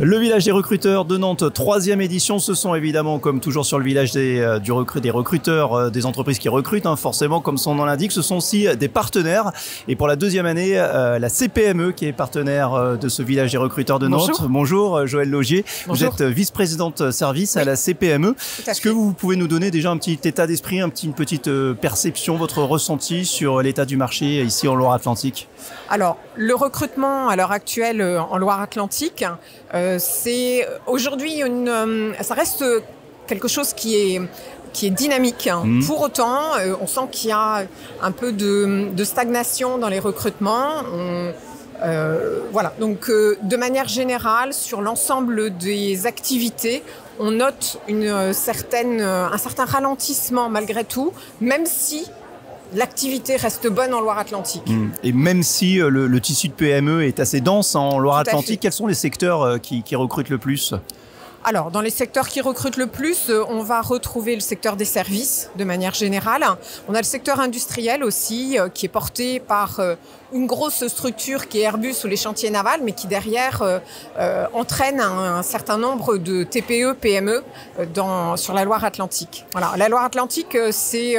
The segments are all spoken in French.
Le village des recruteurs de Nantes, troisième édition. Ce sont évidemment, comme toujours sur le village des recruteurs, des entreprises qui recrutent, forcément, comme son nom l'indique. Ce sont aussi des partenaires. Et pour la deuxième année, la CPME qui est partenaire de ce village des recruteurs de Nantes. Bonjour, Joëlle Laugier. Bonjour. Vous êtes vice-présidente service à la CPME. Est-ce que vous pouvez nous donner déjà un petit état d'esprit, une petite perception, votre ressenti sur l'état du marché ici en Loire-Atlantique? Alors, le recrutement à l'heure actuelle en Loire-Atlantique, c'est aujourd'hui ça reste quelque chose qui est dynamique. Pour autant, on sent qu'il y a un peu de stagnation dans les recrutements. Voilà. Donc, de manière générale, sur l'ensemble des activités, on note un certain ralentissement malgré tout, même si l'activité reste bonne en Loire-Atlantique. Et même si le tissu de PME est assez dense en Loire-Atlantique, quels sont les secteurs qui recrutent le plus ? Alors, dans les secteurs qui recrutent le plus, on va retrouver le secteur des services de manière générale. On a le secteur industriel aussi, qui est porté par une grosse structure qui est Airbus ou les chantiers navals, mais qui derrière entraîne un certain nombre de TPE, PME sur la Loire-Atlantique. Voilà. La Loire-Atlantique, c'est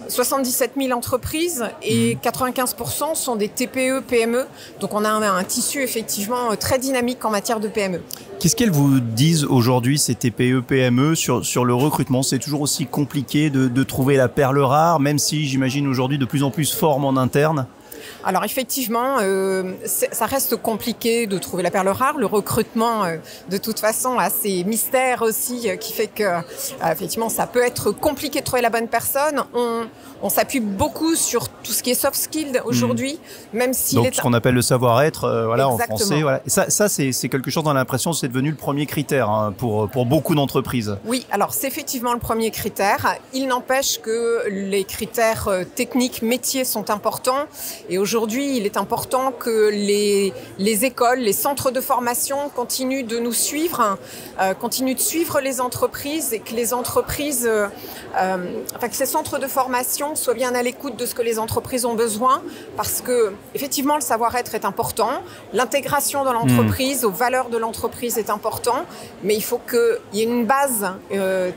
77 000 entreprises et 95% sont des TPE, PME. Donc on a un tissu effectivement très dynamique en matière de PME. Qu'est-ce qu'elles vous disent aujourd'hui, ces TPE, PME, sur le recrutement? C'est toujours aussi compliqué de trouver la perle rare, même si j'imagine aujourd'hui de plus en plus forme en interne? Alors effectivement, ça reste compliqué de trouver la perle rare. Le recrutement, de toute façon, a ses mystères aussi, qui fait que effectivement, ça peut être compliqué de trouver la bonne personne. On s'appuie beaucoup sur tout ce qui est soft skills aujourd'hui, même si donc ce qu'on appelle le savoir-être, voilà, en français. Voilà. Et ça c'est quelque chose, dans l'impression, c'est devenu le premier critère pour beaucoup d'entreprises. Oui, alors c'est effectivement le premier critère. Il n'empêche que les critères techniques, métiers sont importants. Et aujourd'hui, il est important que les écoles, les centres de formation continuent de nous suivre, continuent de suivre les entreprises et que les entreprises, que ces centres de formation soient bien à l'écoute de ce que les entreprises ont besoin, parce que effectivement, le savoir-être est important, l'intégration dans l'entreprise, aux valeurs de l'entreprise est important, mais il faut qu'il y ait une base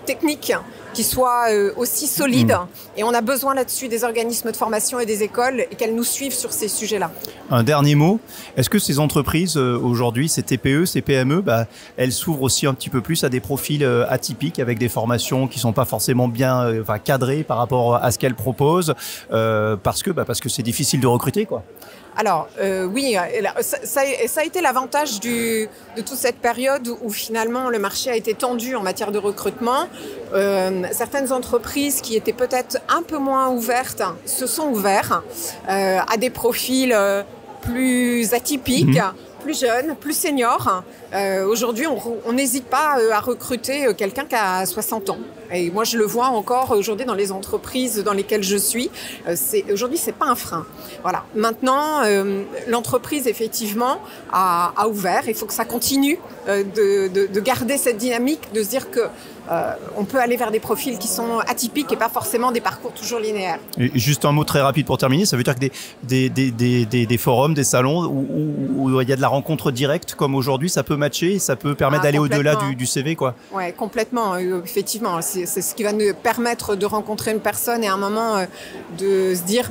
technique qui soit aussi solide. Et on a besoin là-dessus des organismes de formation et des écoles et qu'elles nous suivent sur ces sujets-là. Un dernier mot, est-ce que ces entreprises aujourd'hui, ces TPE, ces PME, elles s'ouvrent aussi un petit peu plus à des profils atypiques avec des formations qui ne sont pas forcément bien cadrées par rapport à ce qu'elles proposent parce que c'est difficile de recruter, quoi? Alors oui, ça a été l'avantage de toute cette période où finalement le marché a été tendu en matière de recrutement. Certaines entreprises qui étaient peut-être un peu moins ouvertes se sont ouvertes à des profils plus atypiques, plus jeunes, plus seniors. Aujourd'hui, on n'hésite pas à recruter quelqu'un qui a 60 ans. Et moi, je le vois encore aujourd'hui dans les entreprises dans lesquelles je suis. Aujourd'hui, c'est pas un frein. Voilà. Maintenant, l'entreprise, effectivement, a ouvert. Il faut que ça continue de garder cette dynamique, de se dire que on peut aller vers des profils qui sont atypiques et pas forcément des parcours toujours linéaires. Et juste un mot très rapide pour terminer, ça veut dire que des forums, des salons où il y a de la rencontre directe comme aujourd'hui, ça peut matcher, ça peut permettre d'aller au-delà du CV, quoi. Ouais, complètement, effectivement. C'est ce qui va nous permettre de rencontrer une personne et à un moment de se dire,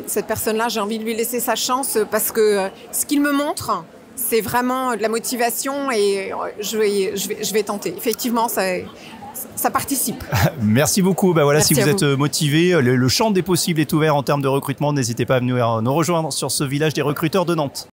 cette personne-là, j'ai envie de lui laisser sa chance parce que ce qu'il me montre, c'est vraiment de la motivation et je vais tenter. Effectivement, ça participe. Merci beaucoup. Voilà, merci si vous êtes motivé, le champ des possibles est ouvert en termes de recrutement. N'hésitez pas à venir nous rejoindre sur ce village des recruteurs de Nantes.